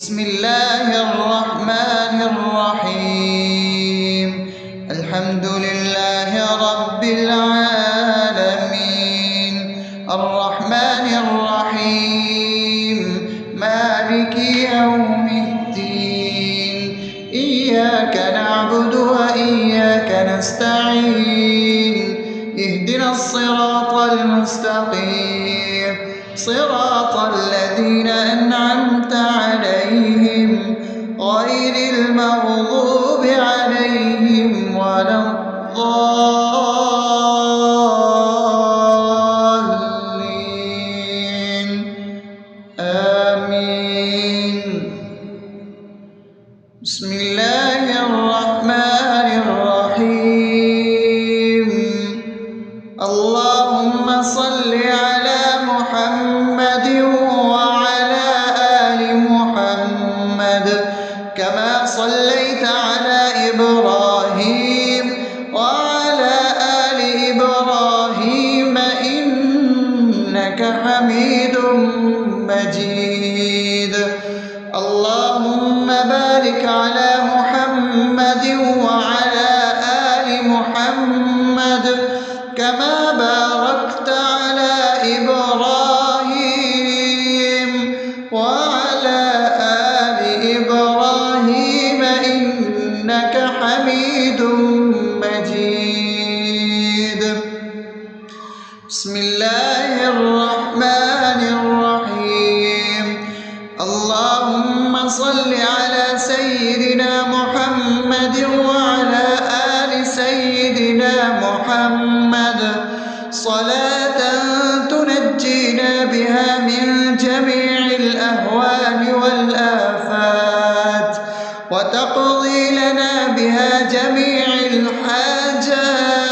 بسم الله الرحمن الرحيم. الحمد لله رب العالمين، الرحمن الرحيم، مالك يوم الدين. إياك نعبد وإياك نستعين، اهدنا الصراط المستقيم، صراط الذين أنعمت عليهم غير المغضوب عليهم ولا الضالين. آمين. بسم الله الرحمن الرحيم. اللهم صل على محمد وعلى آل محمد كما صليت على إبراهيم وعلى آل إبراهيم إنك حميد مجيد. اللهم بارك على محمد وعلى آل محمد كما باركت على إبراهيم وعلى آل إبراهيم إنك حميد مجيد. بسم الله الرحمن الرحيم. اللهم صل على سيدنا محمد وعلى آل سيدنا محمد صلاة تنجينا بها من جميع الأهوال والآفات، وتقضي لنا بها جميع الحاجات،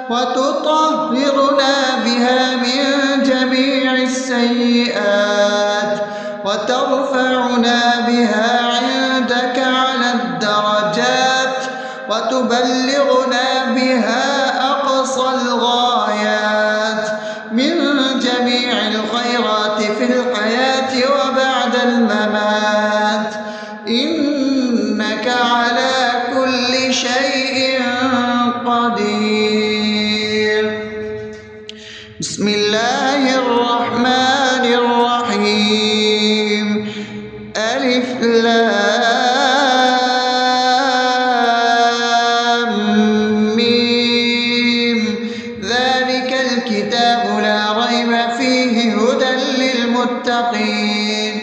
وتطهرنا بها من جميع السيئات، وترفعنا بها عندك على الدرجات، وتبلغنا بها أقصى الغايات من جميع الخيرات في الحياة وبعد الممات، إنك على كل شيء قدير. بسم الله الرحمن الرحيم. ألف لام ميم. ذلك الكتاب لا ريب فيه هدى للمتقين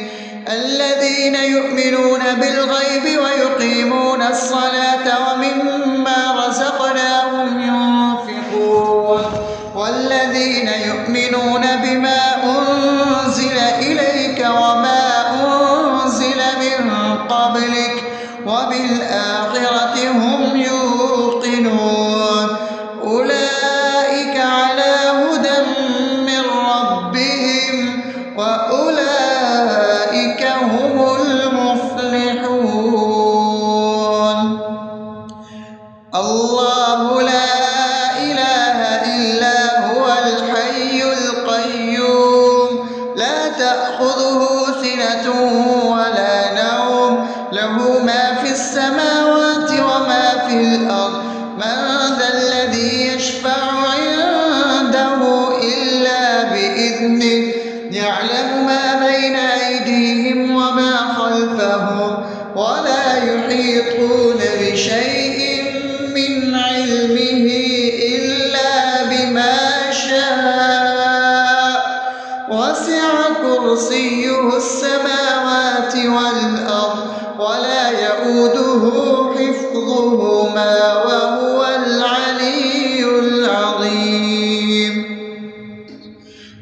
الذين يؤمنون بالغيب ويقيمون الصلاة ومما رزقناهم ينفقون والذين يؤمنون بما أنزل إليك وما أنزل من قبلك وبالآخرة هم يوقنون أولئك على هدى من ربهم وأولئك هم المفلحون. الله لا إله إلا هو الحي القيوم لا تأخذه سنة ولا نوم له ما في السماوات وما في الأرض من ذا الذي يشفع عنده إلا بإذنه يعلم ما بين أيديهم وما خلفهم ولا يحيطون بشيء من علمه إلا بما شاء وسع كرسيه السماوات والأرض ولا يؤوده حفظهما وهو العلي العظيم.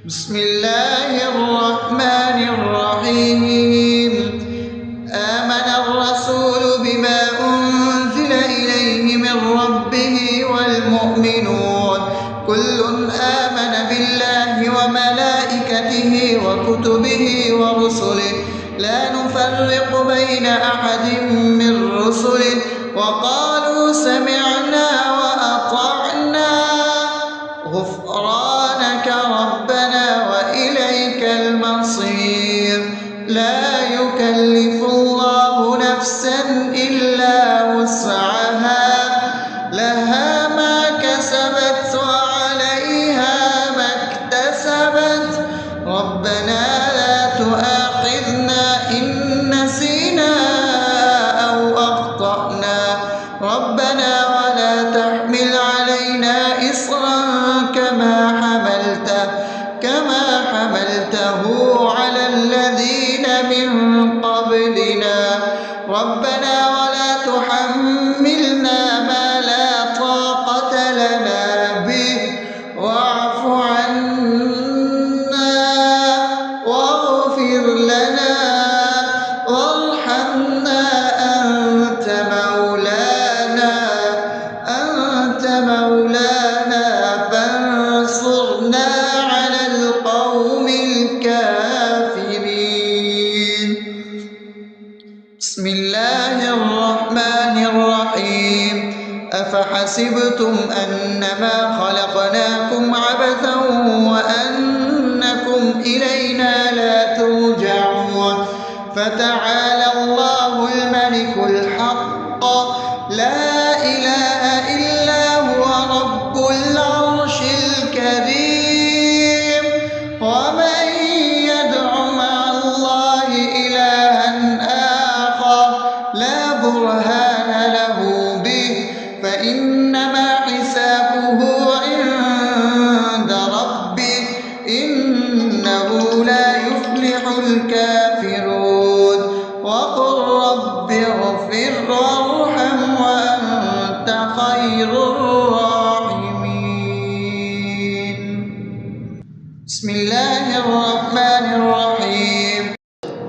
بسم الله الرحمن الرحيم. آمن الرسول بما أنزل إليه من ربه والمؤمنون كل آمن بالله وملائكته وكتبه ورسله لا نفرق بين أحد من رسله وقالوا سمعنا وأطعنا غفرانك ربنا وإليك المصير. لا يكلف قبلنا ربنا ولا تحملنا ما لا طاقة لنا به واعف عنا واغفر لنا وارحمنا أنت مولانا فانصرنا على القوم الكافرين. بسم الله الرحمن الرحيم أفحسبتم أنما خلقناكم عبثا وأنكم إلينا لا ترجعون فتعالى الله الملك الحق لا إله إلا هو رب العرش الكريم ومن يدع مع الله إلها آخر لا برهان له به فإنما حسابه عند ربه إنه لا يفلح الكافرون وقل رب اغفر وارحم وأنت خير الراحمين. بسم الله الرحمن الرحيم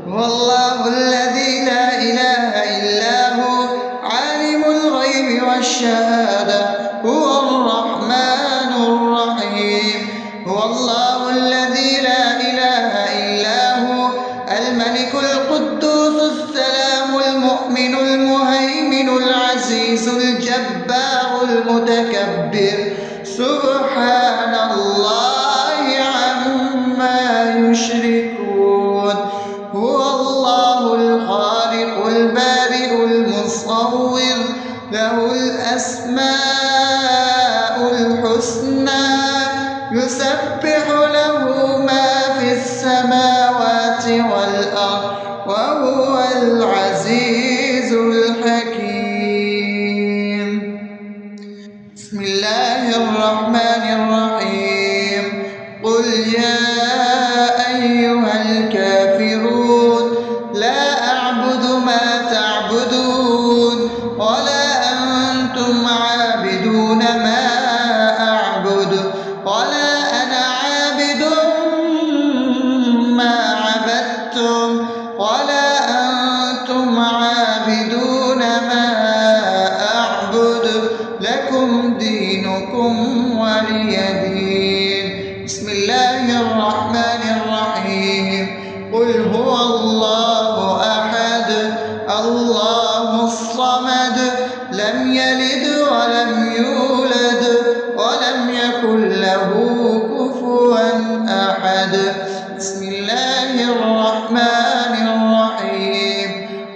هو الله الذي لا إله إلا هو عالم الغيب والشهادة هو الرحمن الرحيم هو الله الذي لا إله إلا هو الملك القدوس السلام المؤمن المهيمن العزيز الجبار المتكبر سبحان الله عما يشركون هو الله الخالق البارئ المصور له الأسماء الحسنى يسبح له ما في السماوات والأرض وهو العزيز الحكيم. بسم الله الرحمن الرحيم قل يا أيها الكافرون لا أعبد ما تعبدون ولا أنتم عابدون ما أعبد ولا أنا عابد ما عبدتم ولا أنتم عابدون ما أعبد لكم دينكم ولي دين. بسم الله الرحمن الرحيم قل هو الله أحد الله الصمد لم يلد ولم يولد ولم يكن له كفوا أحد. بسم الله الرحمن الرحيم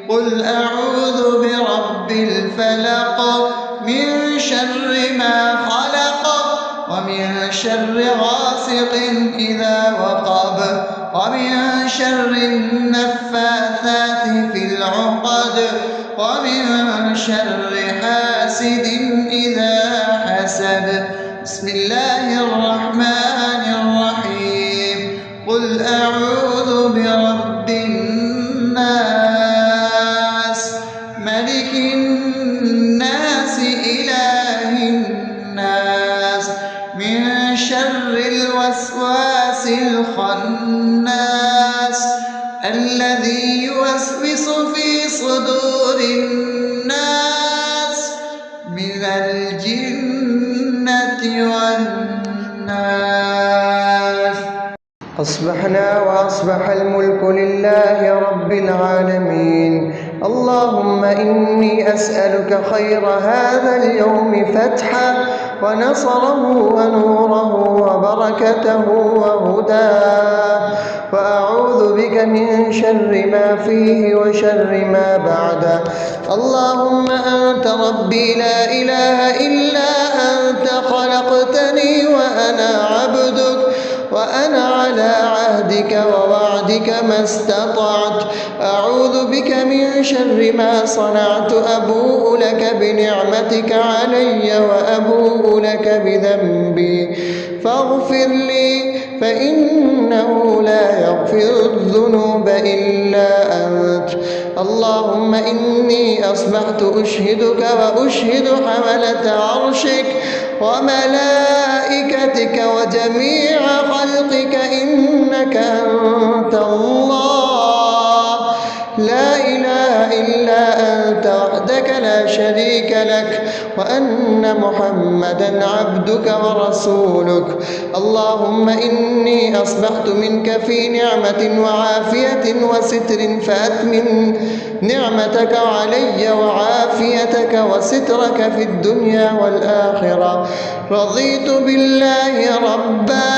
قل أعوذ برب الفلق من شر ما خلق ومن شر غاسق إذا وقب ومن شر النفاثات في العقد ومن شر حاسد إذا حسد. بسم الله الرحمن الرحيم قل أعوذ برب الناس ملك الناس إله الناس من شر الوسواس الخناس الذي يوسوس في صدور الناس من الجنة والناس. أصبحنا وأصبح الملك لله رب العالمين اللهم إني أسألك خير هذا اليوم فتحه ونصره ونوره وبركته وهداه وأعوذ بك من شر ما فيه وشر ما بعده. اللهم أنت ربي لا إله إلا أنت خلقتني وأنا عبدك وأنا على عهدك ووعدك ما استطعت أعوذ بك من شر ما صنعت أبوء لك بنعمتك علي وأبوء لك بذنبي فاغفر لي فإنه لا يغفر الذنوب إلا أنت. اللهم إني أصبحت أشهدك وأشهد حملة عرشك وملائكتك وجميع خلقك إنك أنت الله لا إله إلا أنت وحدك لا شريك لك، وأن محمدا عبدك ورسولك. اللهم إني أصبحت منك في نعمة وعافية وستر، فأتمم نعمتك علي وعافيتك وسترك في الدنيا والآخرة. رضيت بالله ربا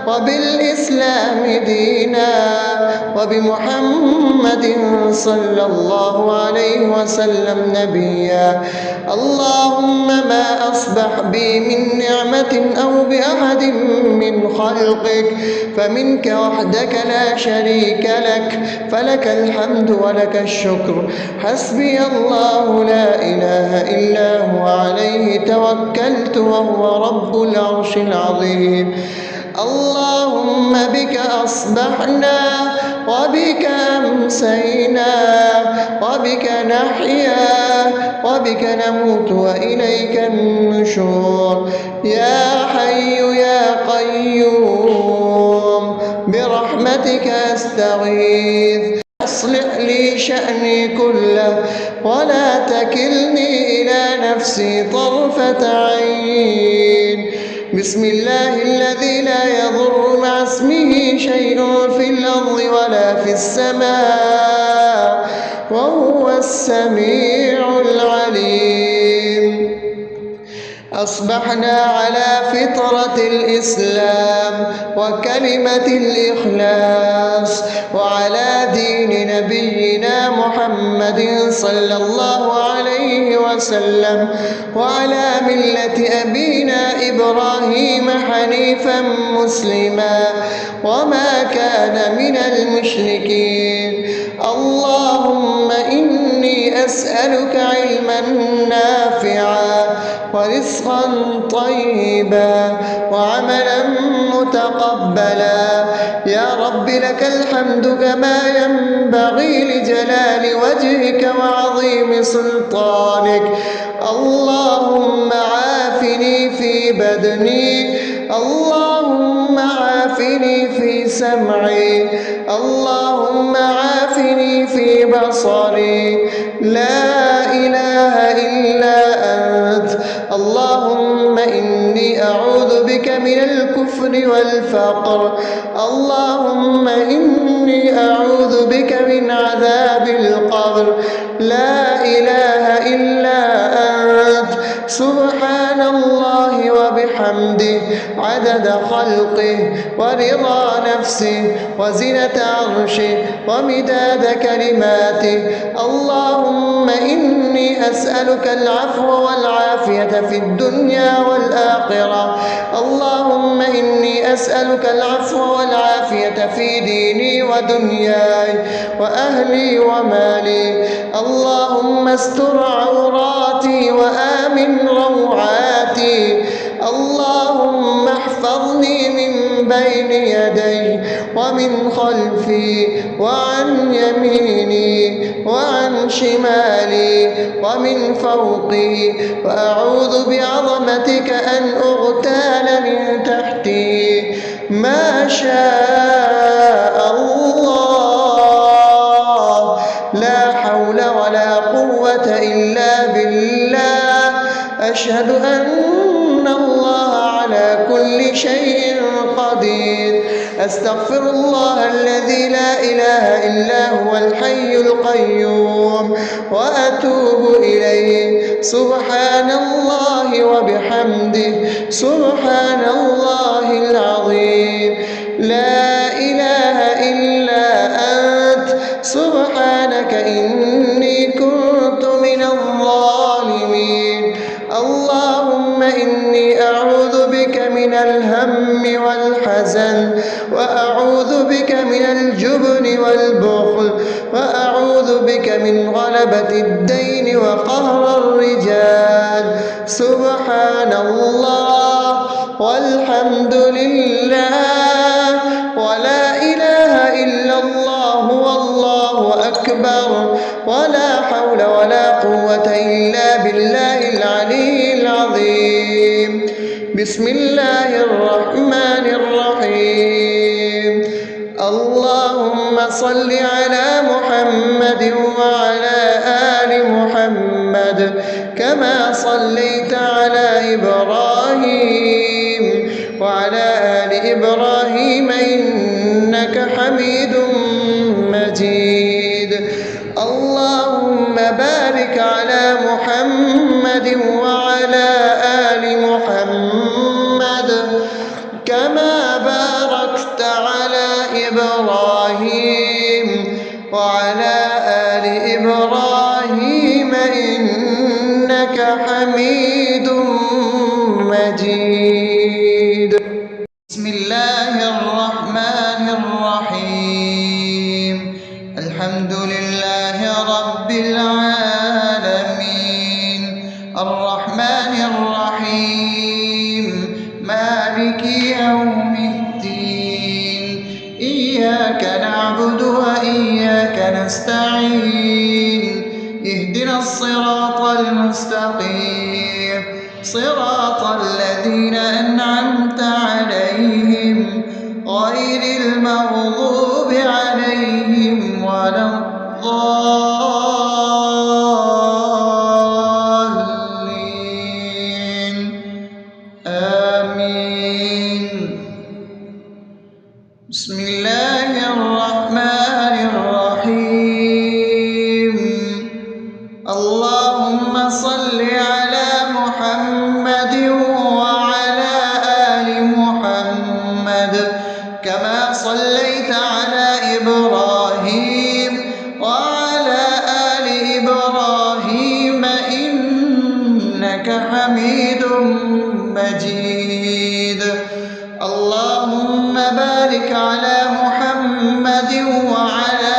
وبالإسلام دينا وبمحمد صلى الله عليه وسلم نبيا. اللهم ما أصبح بي من نعمة أو بأحد من خلقك فمنك وحدك لا شريك لك، فلك الحمد ولك الشكر. حسبي الله لا إله إلا هو عليه توكلت وهو رب العرش العظيم. اللهم بك أصبحنا وبك أمسينا وبك نحيا وبك نموت وإليك النشور. يا حي يا قيوم برحمتك أستغيث، أصلح لي شأني كله ولا تكلني إلى نفسي طرفة عين. بسم الله الذي لا يضر مع اسمه شيء في الأرض ولا في السماء وهو السميع العليم. أصبحنا على فطرة الإسلام وكلمة الإخلاص وعلى دين نبينا محمد صلى الله عليه وسلم وعلى ملة أبينا إبراهيم حنيفا مسلما وما كان من المشركين. اللهم إني أسألك علما نافعا ورزقا طيبا وعملا متقبلا. يا رب لك الحمد كما ينبغي لجلال وجهك وعظيم سلطانك. اللهم عافني في بدني، اللهم عافني في سمعي، اللهم عافني في بصري. لا إله إلا أنت. اللهم إني أعوذ بك من الكفر والفقر. اللهم إني أعوذ بك من عذاب القبر. لا إله إلا أنت. سبحان الله وبحمده عدد خلقه ورضا نفسه وزنة عرشه ومداد كلماته. اللهم إني أسألك العفو والعافية في الدنيا والآخرة. اللهم إني أسألك العفو والعافية في ديني ودنياي وأهلي ومالي. اللهم استر عوراتي وآمن روعاتي. اللهم احفظني من بين يدي ومن خلفي وعن يميني وعن شمالي ومن فوقي، وأعوذ بعظمتك أن أغتال من تحتي. ما شاء الله، لا حول ولا قوة إلا بالله. أشهد أن الله على كل شيء قدير. أستغفر الله الذي لا إله إلا هو الحي القيوم وأتوب إليه. سبحان الله وبحمده سبحان الله العظيم. لا إله إلا أنت. سبحانك إني كنت من الظالمين. اللهم إني أعوذ بك من الهم والحزن، وأعوذ بك من الجبن والبخل، وأعوذ بك من غلبة الدين وقهر الرجال. سبحان الله والحمد لله أكبر ولا حول ولا قوة إلا بالله العلي العظيم. بسم الله الرحمن الرحيم. اللهم صل على محمد وعلى آل محمد كما صليت على إبراهيم وعلى آل إبراهيم إنك حميد مجيد. اللهم بارك على محمد وعلى آل محمد كما باركت على إبراهيم وعلى آل إبراهيم إنك حميد مجيد. بسم الله الرحمن الرحيم. الحمد لله رب العالمين الرحمن الرحيم مالك يوم الدين. إياك نعبد وإياك نستعين. اهدنا الصراط المستقيم صراط الذين أنعمت عليهم غير المغضوب عليهم ولا الضالين. آمين. بسم الله الرحمن الرحيم. اللهم صل على محمد وعلى آل محمد كما صليت على إبراهيم وعلى آل إبراهيم إنك حميد مجيد. اللهم بارك على محمد وعلى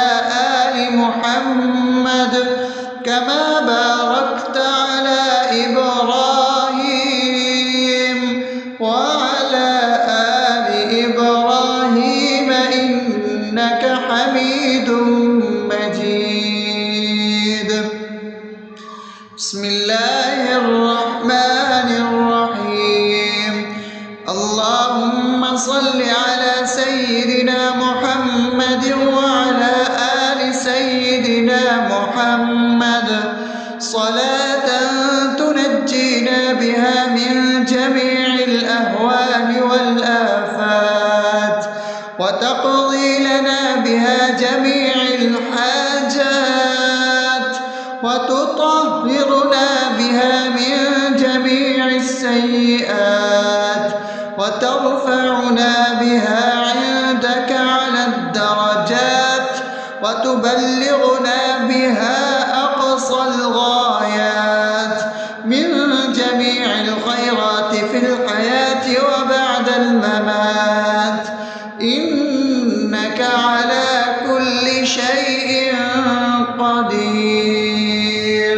آل محمد كما باركت على إبراهيم وعلى آل إبراهيم إنك حميد مجيد. بسم الله الرحمن الرحيم. اللهم صل على سيدنا محمد وعلى آل سيدنا محمد صلاة تنجينا بها من جميع الأهوال والآفات وتقضي لنا بها جميع الحاجات وتطهرنا بها من جميع السيئات وترفعنا بها عندك على الدرجات وتبلغنا بها أقصى الغايات من جميع الخيرات في الحياة وبعد الممات إنك على كل شيء قدير.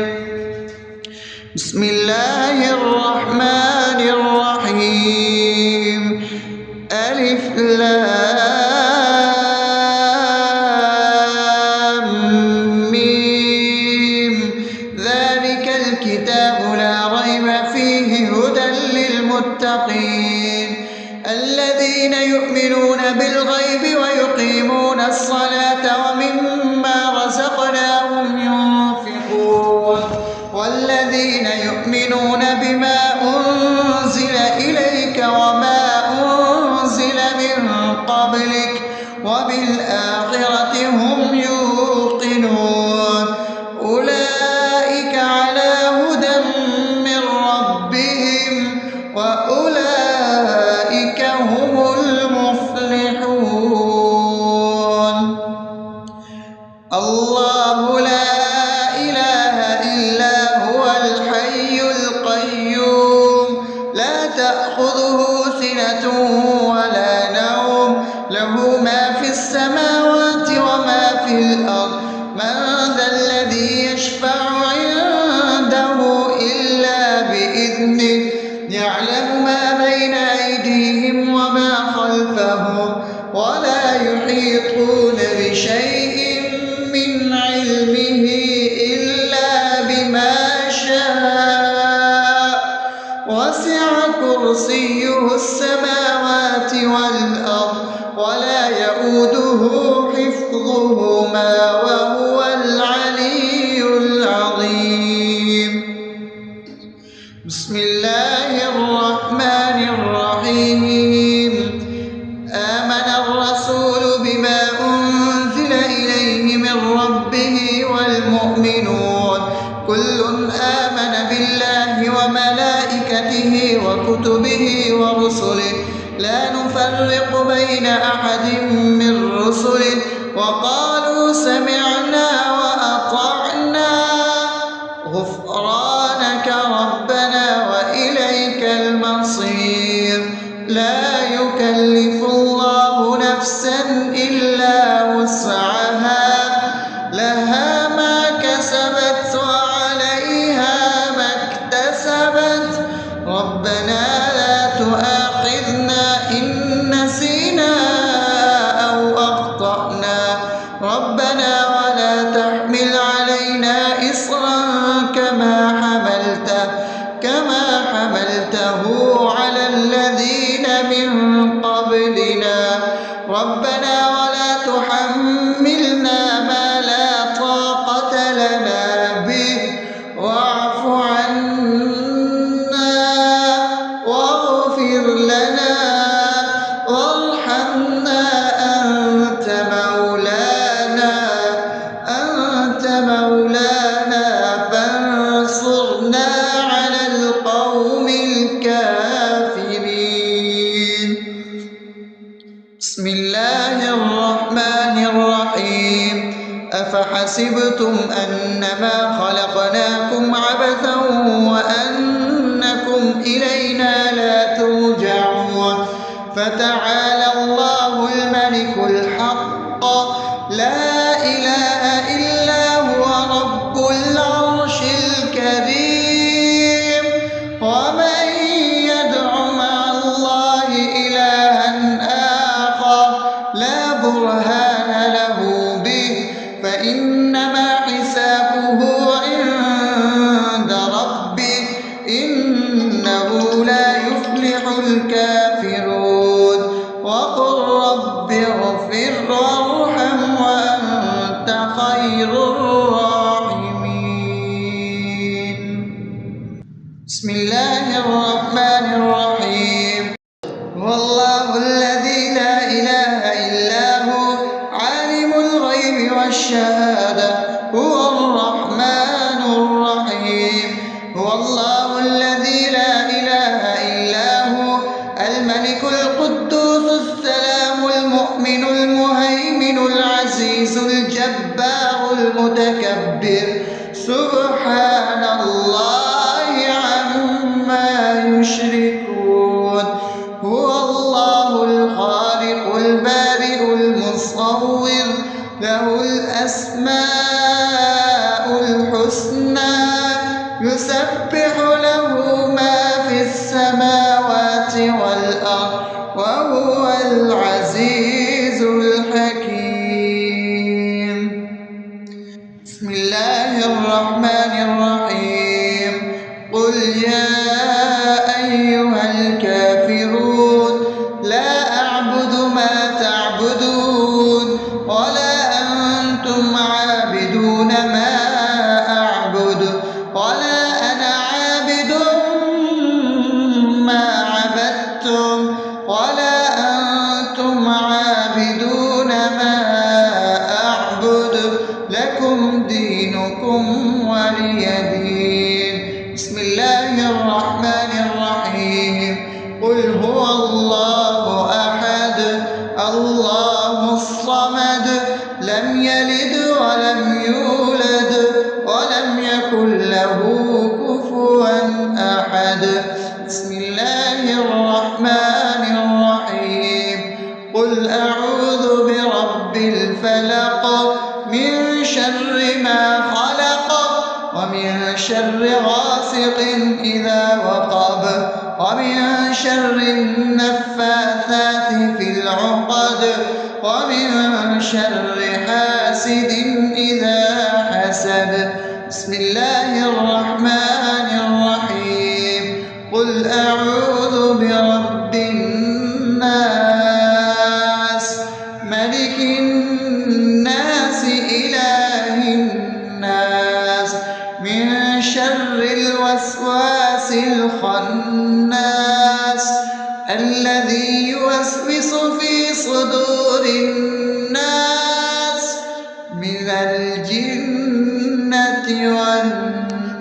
بسم الله الرحمن الرحيم. ألف لام ميم. ذلك الكتاب لا ريب فيه هدى للمتقين الذين يؤمنون بالغيب ويقيمون الصلاة ومما رزقناهم ينفقون والذين يؤمنون بما أنزل إليك وما أنزل من قبلك وبالآخرة هم يوقنون أولئك على هدى من ربهم وأولئك هم المفلحون. الله لا إله إلا هو الحي القيوم لا تأخذه سنة ولا نوم له ما في السماوات وما في الأرض. من ذا الذي يشفع عنده إلا بإذنه يعلم ما بين أيديهم وما خلفهم ولا يحيطون بشيء من علمه كرسيه السماوات والأرض ولا يؤوده حفظهما وهو العلي العظيم. بسم الله الرحمن الرحيم. آمن الرسول بما أنزل إليه من ربه والمؤمنون كل آمن بالله وملائكته وكتبه ورسله لا نفرق بين أحد من رسله وقالوا سمعنا وأطعنا غفرانك ربنا وإليك المصير. لا يكلف الله نفسا إلا وسعها لها ما كسبت وعليها ما اكتسبت ربنا لا تؤاخذنا إن نسينا أو أخطأنا ربنا ولا تحمل علينا إصرا كما حملته على الذين من قبلنا ربنا ولا تحملنا ما لا طاقة لنا به واعف عنا واغفر لنا وارحمنا أنت مولانا فانصرنا على القوم الكافرين. بسم الله الرحمن الرحيم. أفحسبتم أنما خلقناكم عبثا وأنكم إلينا لا ترجعون فتعالى الله الملك الحق لا إله إلا هو رب العرش الكريم. ومن يدع مع الله إلها آخر لا برهان له به فإنما حسابه عند ربه إنه لا يفلح الكافرون. وقل رب اغفر وارحم وأنت خير الراحمين. بسم الله الرحمن الرحيم. هو الله الذي لا إله إلا هو عالم الغيب والشهادة هو الرحمن الرحيم. هو الله الذي لا إله إلا هو الملك القدوس السلام المؤمن المهيمن العزيز الجبار المتكبر سبحان الله عما يشركون. هو الله الخالق البارئ المصور له الأسماء الحسنى يسبح له ما في السماوات والأرض وهو العزيز الحكيم. بسم الله الرحمن الرحيم. قل يا أيها الكافرون لا أعبد ما تعبدون ولا أنتم عابدون ما أعبد ولا أنا عابد ما عبدتم ولا أنتم عابدون ما أعبد لكم دينكم ولي دين. بسم الله الرحمن الرحيم. قل هو الله أحد الله الصمد لم يلد ولم يولد ولم يكن له كفوا أحد. بسم الله الرحمن الرحيم. قل أعوذ برب الفلق من شر ما خلق ومن شر غاسق إذا وقب ومن شر النفاثات في العقد ومن شر حاسد إذا حسد. بسم الله الرحمن الرحيم. قل أعوذ الناس من شر الوسواس الخناس الذي يوسوس في صدور الناس من الجنة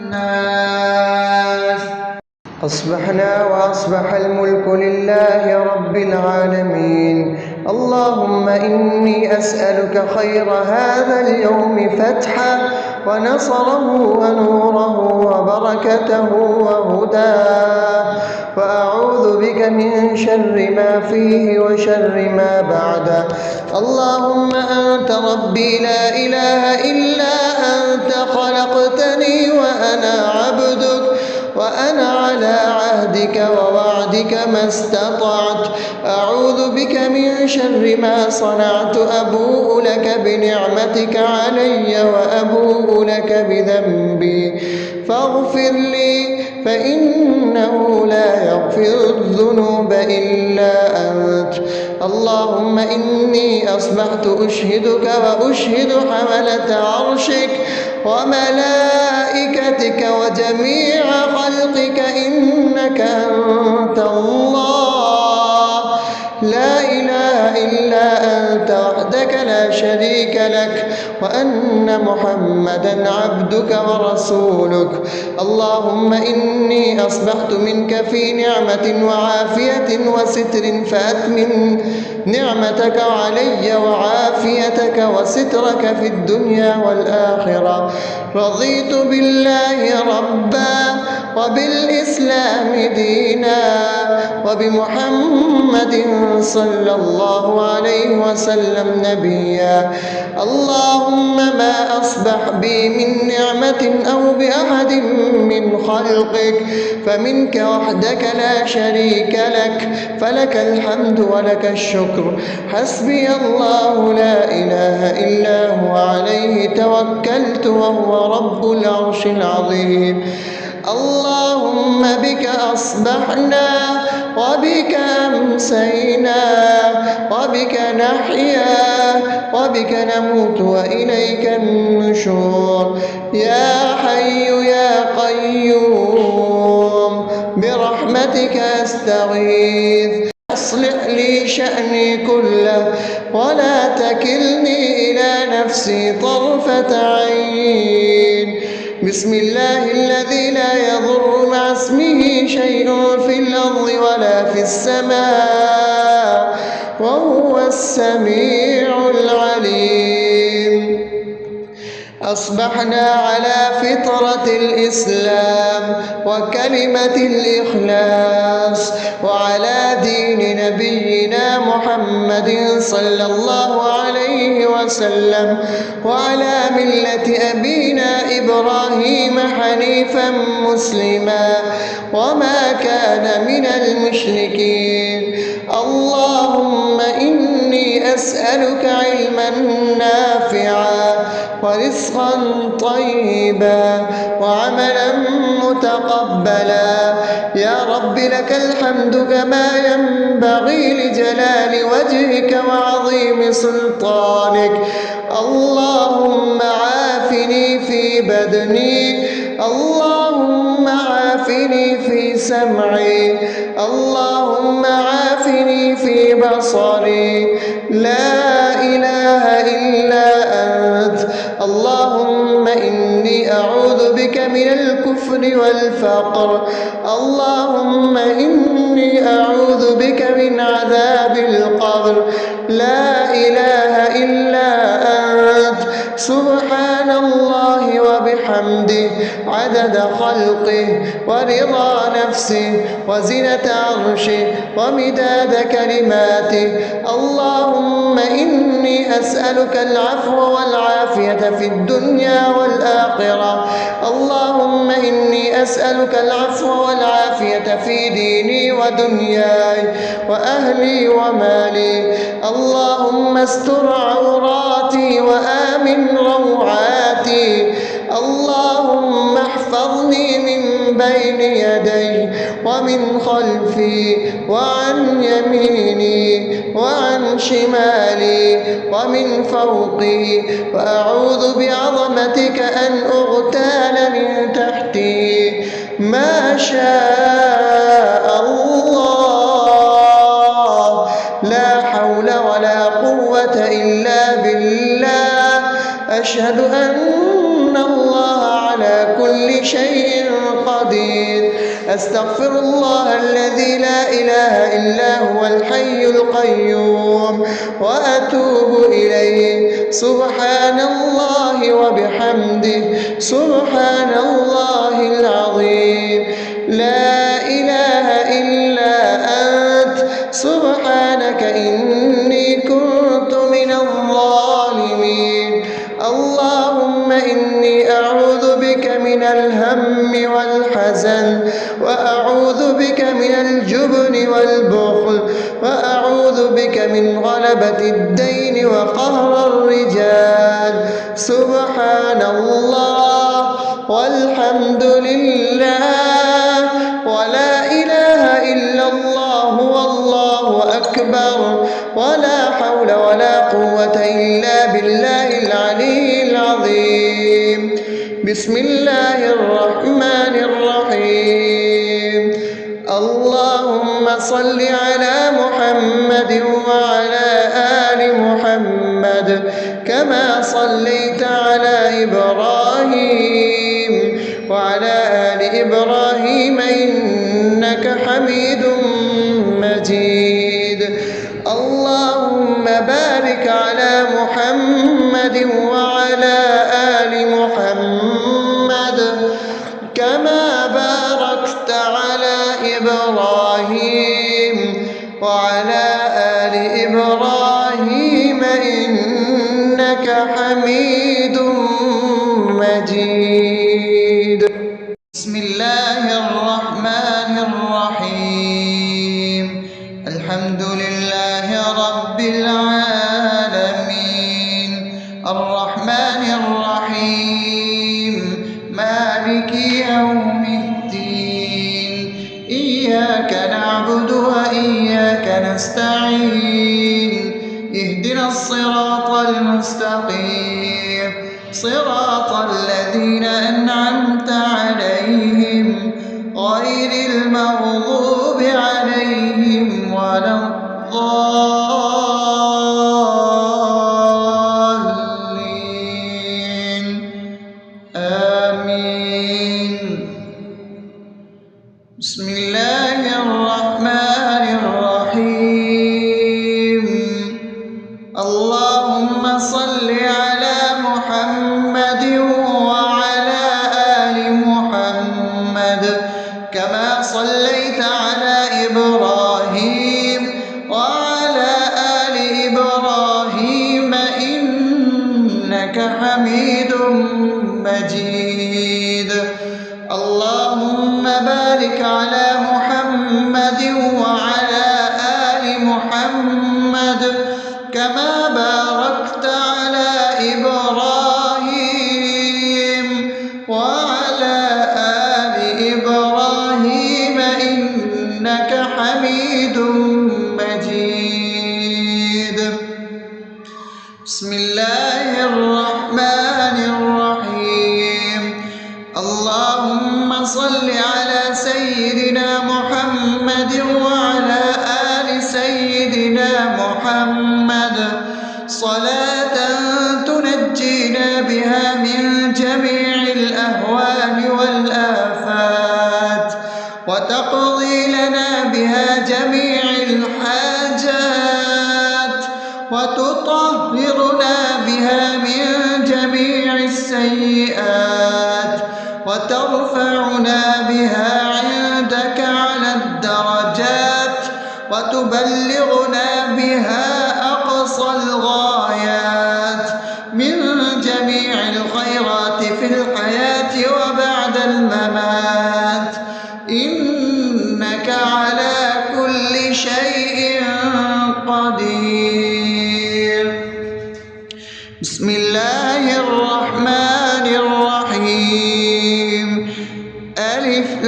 والناس. أصبحنا وأصبح الملك لله رب العالمين. اللهم إني أسألك خير هذا اليوم فتحه ونصره ونوره وبركته وهداه، وأعوذ بك من شر ما فيه وشر ما بعده. اللهم أنت ربي لا إله إلا أنت، خلقتني وأنا عبدك، وأنا على عهدك ووعدك ما استطعت. أعوذ بك من شر ما صنعت، أبوء لك بنعمتك علي وأبوء لك بذنبي، فاغفر لي فإنه لا يغفر الذنوب إلا أنت. اللهم إني أصبحت أشهدك وأشهد حملة عرشك وملائكتك وجميع خلقك إنك أنت الله لا إله إلا أنت وحدك لا شريك لك، وأن محمدا عبدك ورسولك. اللهم إني أصبحت منك في نعمة وعافية وستر، فأتمم نعمتك علي وعافيتك وسترك في الدنيا والآخرة. رضيت بالله ربا وبالإسلام دينا وبمحمد صلى الله عليه وسلم نبيا. اللهم ما أصبح بي من نعمة أو بأحد من خلقك فمنك وحدك لا شريك لك، فلك الحمد ولك الشكر. حسبي الله لا إله إلا هو، عليه توكلت وهو رب العرش العظيم. اللهم بك أصبحنا وبك أمسينا وبك نحيا وبك نموت وإليك النشور. يا حي يا قيوم برحمتك أستغيث، أصلح لي شأني كله ولا تكلني إلى نفسي طرفة عين. بسم الله الذي لا يضر مع اسمه شيء في الأرض ولا في السماء وهو السميع العليم. أصبحنا على فطرة الإسلام وكلمة الإخلاص وعلى دين نبينا محمد صلى الله عليه وسلم وعلى ملة أبينا إبراهيم حنيفا مسلما وما كان من المشركين. اللهم إني أسألك علما نافعا ورزقا طيبا وعملا متقبلا. يا رب لك الحمد كما ينبغي لجلال وجهك وعظيم سلطانك. اللهم عافني في بدني، اللهم عافني في سمعي، اللهم عافني في بصري. لا إله إلا أنت. اللهم إني أعوذ بك من الكفر والفقر. اللهم إني أعوذ بك من عذاب القبر. لا إله إلا أنت. سبحان الله وبحمده عدد خلقه ورضا نفسه وزنة عرشه ومداد كلماته. اللهم إني أسألك العفو والعافية في الدنيا والآخرة. اللهم إني أسألك العفو والعافية في ديني ودنياي وأهلي ومالي. اللهم استر عوراتي وآمن روعاتي. اللهم احفظني من بين يدي ومن خلفي وعن يميني وعن شمالي ومن فوقي، وأعوذ بعظمتك أن أغتال من تحتي. ما شاء الله، لا حول ولا قوة إلا بالله. أشهد أن الله على كل شيء قدير. أستغفر الله الذي لا إله إلا هو الحي القيوم وأتوب إليه. سبحان الله وبحمده، سبحان الله العظيم. لا إله إلا أنت، سبحانك إني كنت من الظالمين. اللهم إني أعوذ بك من الهم والحزن، وأعوذ بك من الجبن والبخل، وأعوذ بك من غلبة الدين وقهر الرجال. سبحان الله والحمد لله ولا إله إلا الله والله أكبر، ولا حول ولا قوة إلا بالله العلي العظيم. بسم الله الرحمن الرحيم. اللهم صل على محمد وعلى آل محمد كما صليت على إبراهيم وعلى آل إبراهيم إنك حميد مجيد. اللهم بارك على محمد وعلى آل محمد كما باركت على إبراهيم وعلى آل إبراهيم إنك حميد مجيد. بسم الله الرحمن الرحيم. الحمد لله رب العالمين، الرحمن الرحيم، مالك يوم الدين. إياك نعبد وإياك نستعين. اهدنا الصراط المستقيم، صراط الذين أنعمت عليهم غير المغضوب عليهم ولا الضالين. آمين. بسم الله الرحمن الرحيم. اللهم صل على محمد وعلى آل محمد كما صليت على إبراهيم وعلى آل إبراهيم إنك حميد مجيد. اللهم بارك على محمد وعلى آل محمد كما باركت على إبراهيم وعلى آل إبراهيم إنك حميد مجيد. بسم الله الرحمن الرحيم. اللهم صل على سيدنا محمد وعلى آل سيدنا محمد صلاة تنجينا بها من جميع الأهوال والآفات، وتقضي لنا بها جميع الحاجات، وتطهرنا بها من جميع السيئات، وترفعنا بها عندك على الدرجات، وتبلغنا بها أقصى الغايات من جميع الخيرات في الحياة وبعد الممات، إنك على كل شيء قدير. بسم الله الرحمن الرحيم. ألف ألف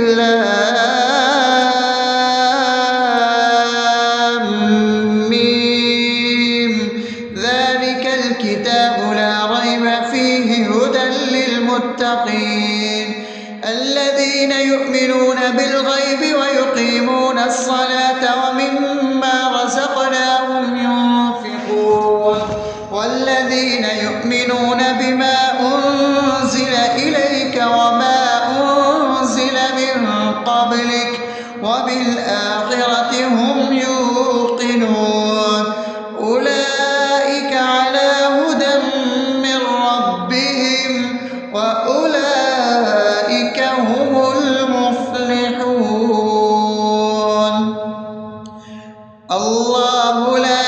لام ميم ذلك الكتاب لا ريب فيه هدى للمتقين الذين يؤمنون بالغيب ويقيمون الصلاة ومما رزقناهم ينفقون والذين يؤمنون بما أنزل إليك وما أنزل من قبلك وبالآخرة هم يوقنون أولئك على هدى من ربهم وأولئك هم المفلحون الله لا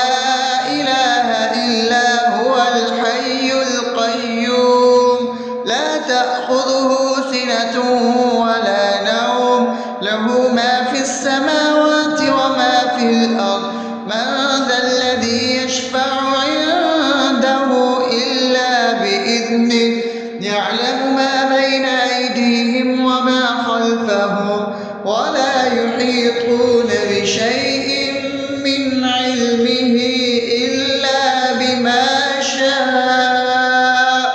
إله إلا هو الحي القيوم لا تأخذه سنة ولا نوم له ما في السماوات وما في الأرض من ذا الذي يشفع عنده إلا بإذنه يعلم ما بين أيديهم وما خلفهم ولا يحيطون بشيء من علمه إلا بما شاء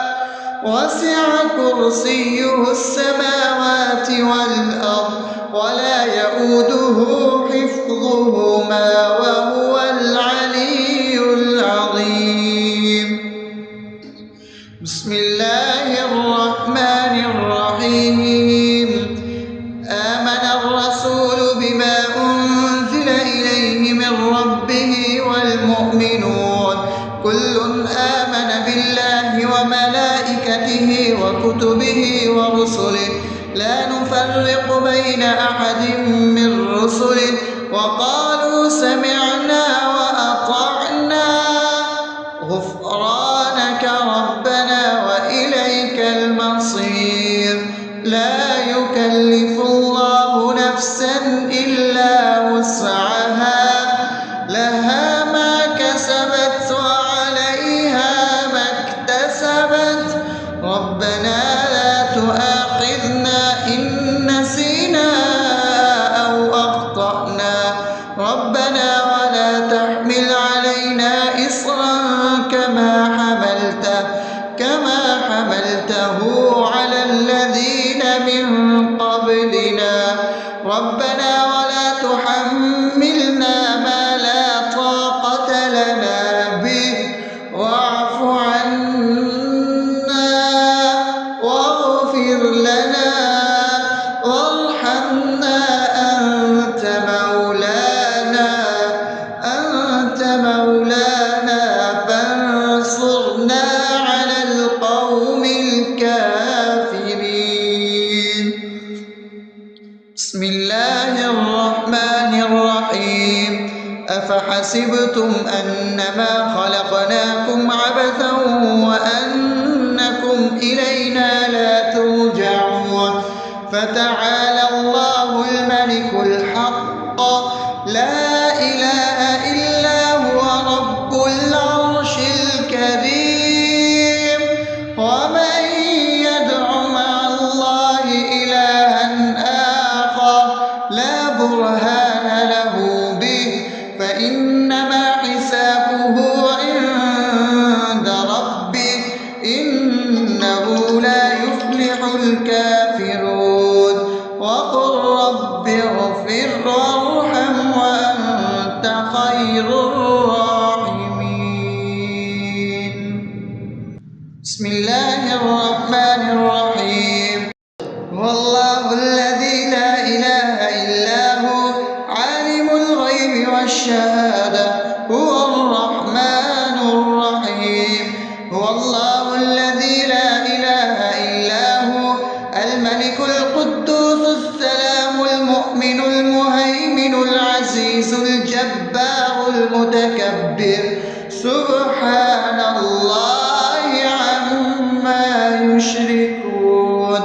وسع كرسيه السماوات والأرض ولا يؤوده حفظهما وهو العلي العظيم بسم الله الرحمن الرحيم آمن الرسول بما أنزل إليه من ربه والمؤمنون كل آمن بالله وملائكته وكتبه ورسله لا نفرق بين أحد من رسله وقالوا سمعنا وأطعنا غفرانك ربنا وإليك المصير لا يكلف الله نفسا إلا وسعها لها ما كسبت وعليها ما اكتسبت ربنا لا تؤاخذنا إن نسينا أو أخطأنا ربنا ولا تحمل علينا إصرا كما حملته على الذين من قبلنا ربنا ولا تحملنا ما لا طاقة لنا به واعف عنا واغفر لنا وارحمنا أنت مولانا فانصرنا على القوم الكافرين بسم الله الرحمن الرحيم أفحسبتم أنما خلقناكم عبثا وأنكم إلينا لا ترجعون فتعالى الله الملك الحق لا إله إلا هو رب العرش الكريم ومن يدع مع الله إلها آخر لا برهان له به فإنما حسابه عند ربه إنه لا يفلح الكافرون وقل رب اغفر وارحم وأنت خير الراحمين بسم الله الرحمن الرحيم هو الله الذي لا إله إلا هو عالم الغيب والشهادة هو الرحمن الرحيم هو الله الذي لا إله إلا هو الملك القدوس السلام المؤمن المهيمن العزيز الجبار المتكبر سبحان الله عما يشركون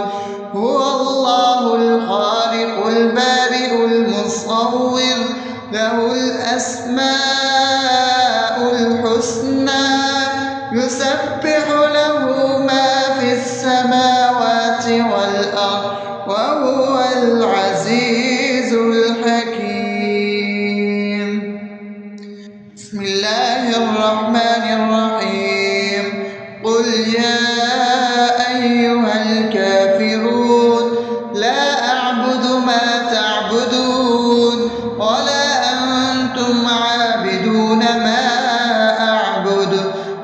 هو الله الخالق البارئ المصور له الأسماء الحسنى يسبح له ما في السماوات والأرض وهو العزيز الحكيم. بسم الله الرحمن الرحيم. قل يا أيها الكافرون لا أعبد ما تعبدون ولا أنتم عابدون ما أعبد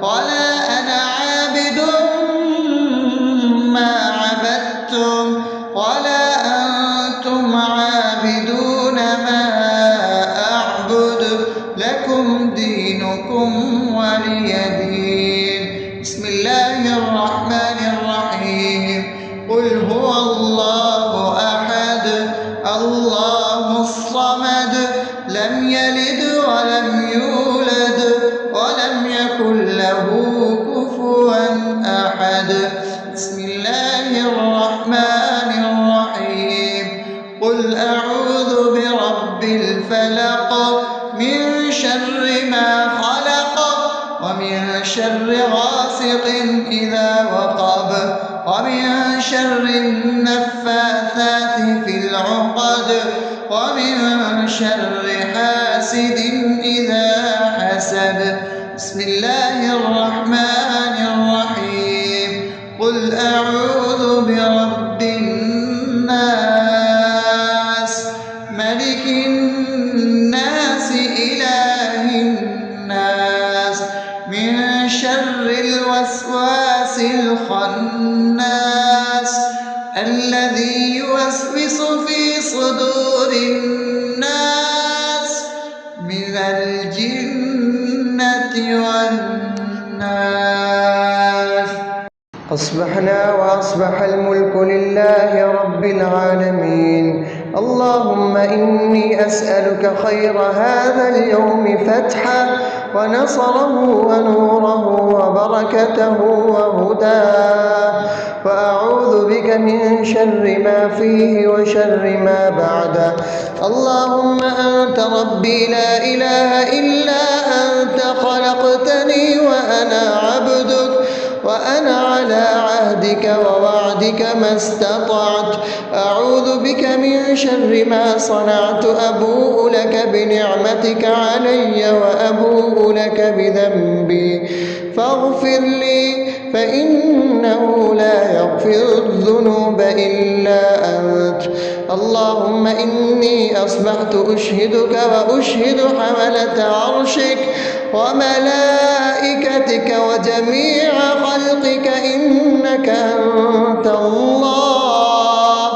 ولا أنا عابد ما عبدتم ولا أنتم عابدون ما أعبد لكم دينكم ولي دين. بسم الله الرحمن الرحيم. قل هو الله أحد الله الصمد لم يلد ولم يولد ولم يكن له كفوا أحد. بسم الله الرحمن الرحيم. قل أعوذ برب الفلق من شر ما خلق ومن شر غاسق إذا وقب ومن شر النفاثات في العقد ومن شر حاسد إذا حسد. بسم الله الرحمن الرحيم. قل أعوذ برب الناس ملك الناس إله الناس من شر الوسواس الخناس الذي يوسوس في صدور الناس من الجنة والناس. أصبحنا وأصبح الملك لله رب العالمين. اللهم إني أسألك خير هذا اليوم فتحه ونصره ونوره وبركته وهداه، وأعوذ بك من شر ما فيه وشر ما بعده. اللهم أنت ربي لا إله إلا أنت خلقتني وأنا عبدك وأنا على عهدك ووعدك ما استطعت. أعوذ بك من شر ما صنعت. أبوء لك بنعمتك علي وأبوء لك بذنبي فاغفر لي فإنه لا يغفر الذنوب إلا أنت. اللهم إني أصبحت أشهدك وأشهد حملة عرشك وملائكتك وجميع خلقك إنك أنت الله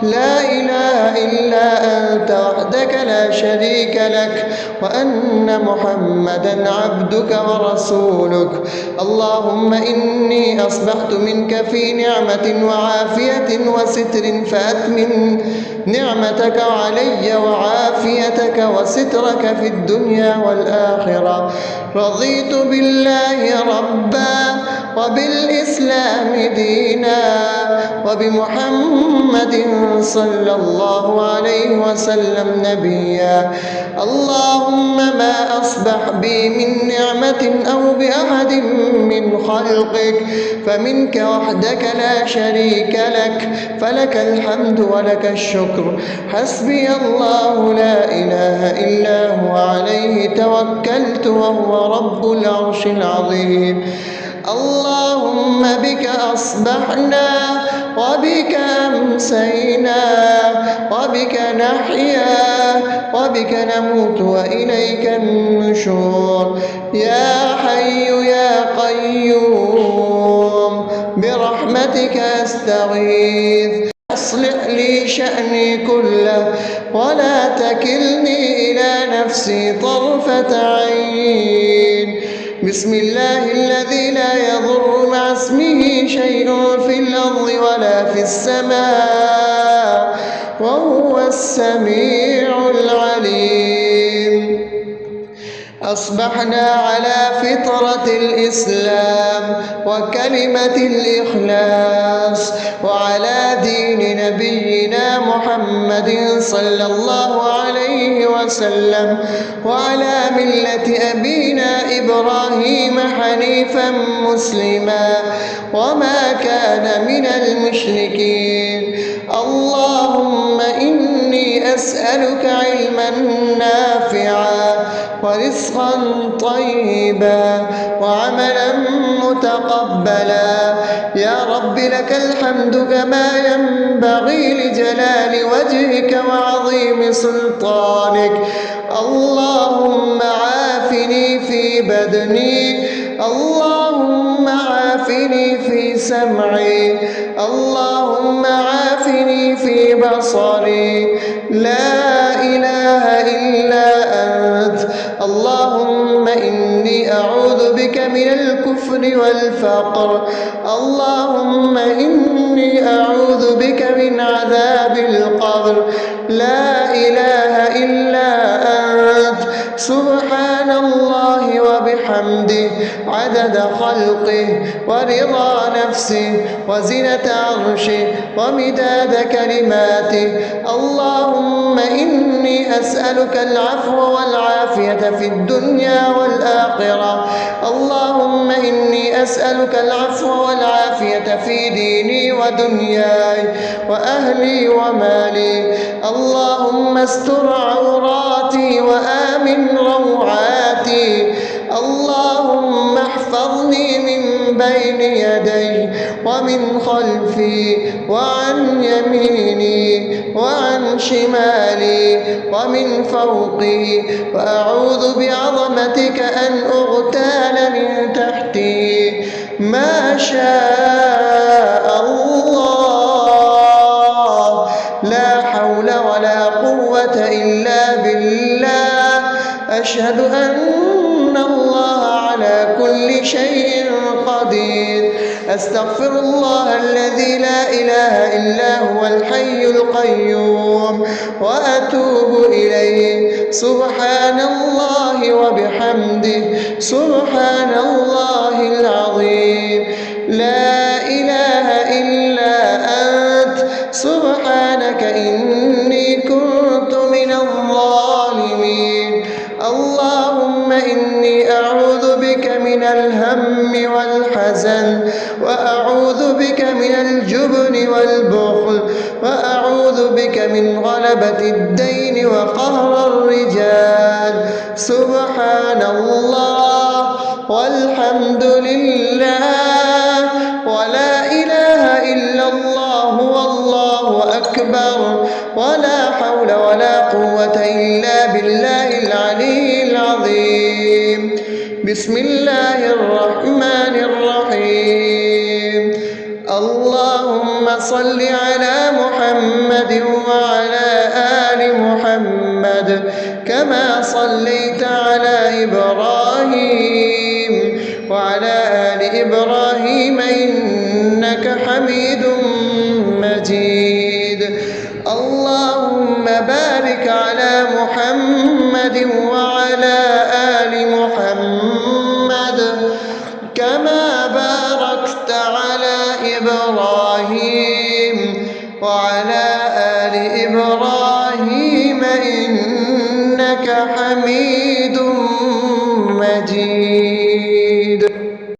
لا إله إلا أنت وحدك لا شريك لك، وأن محمدا عبدك ورسولك. اللهم إني أصبحت منك في نعمة وعافية وستر فأتمن نعمتك علي وعافيتك وسترك في الدنيا والآخرة. رضيت بالله ربا وبالإسلام دينا وبمحمد صلى الله عليه وسلم نبيا. اللهم ما أصبح بي من نعمة أو بأحد من خلقك فمنك وحدك لا شريك لك، فلك الحمد ولك الشكر. حسبي الله لا إله إلا هو عليه توكلت وهو رب العرش العظيم. اللهم بك أصبحنا وبك أمسينا وبك نحيا وبك نموت وإليك النشور. يا حي يا قيوم برحمتك أستغيث. أصلح لي شأني كله ولا تكلني إلى نفسي طرفة عين. بسم الله الذي لا يضر مع اسمه شيء في الأرض ولا في السماء وهو السميع العليم. أصبحنا على فطرة الإسلام وكلمة الإخلاص وعلى دين نبينا محمد صلى الله عليه وسلم وعلى ملة أبينا إبراهيم حنيفا مسلما وما كان من المشركين. أسألك علما نافعا ورزقا طيبا وعملا متقبلا. يا رب لك الحمد كما ينبغي لجلال وجهك وعظيم سلطانك. اللهم عافني في بدني، اللهم عافني في سمعي، اللهم عافني في بصري. لا إله إلا أنت. اللهم إني أعوذ بك من الكفر والفقر، اللهم إني أعوذ بك من عذاب القبر. لا إله إلا أنت. سبحان الله وبحمده عدد خلقه ورضا نفسه وزنة عرشه ومداد كلماته. اللهم إني أسألك العفو والعافية في الدنيا والآخرة. اللهم إني أسألك العفو والعافية في ديني ودنياي وأهلي ومالي. اللهم استر عوراتي وآمن روعاتي. اللهم احفظني من بين يدي ومن خلفي وعن يميني وعن شمالي ومن فوقي، وأعوذ بعظمتك أن أغتال من تحتي. ما شاء الله، لا حول ولا قوة إلا بالله. أشهد أن الله على كل شيء قدير. أستغفر الله الذي لا إله إلا هو الحي القيوم وأتوب إليه. سبحان الله وبحمده سبحان الله العظيم. لا إله إلا أنت. سبحانك إني كنت من الظالمين. اللهم إني أعوذ بك من الهم والحزن، وأعوذ بك من الجبن والبخل، وأعوذ بك من غلبة الدين وقهر الرجال. سبحان الله والحمد لله ولا إله إلا الله والله أكبر، ولا حول ولا قوة إلا بالله العلي العظيم. بسم الله الرحمن الرحيم. اللهم صل على محمد وعلى آل محمد كما صليت على إبراهيم وعلى آل إبراهيم إنك حميد مجيد. اللهم بارك على محمد وعلى آل محمد كما باركت على إبراهيم وعلى آل إبراهيم إنك حميد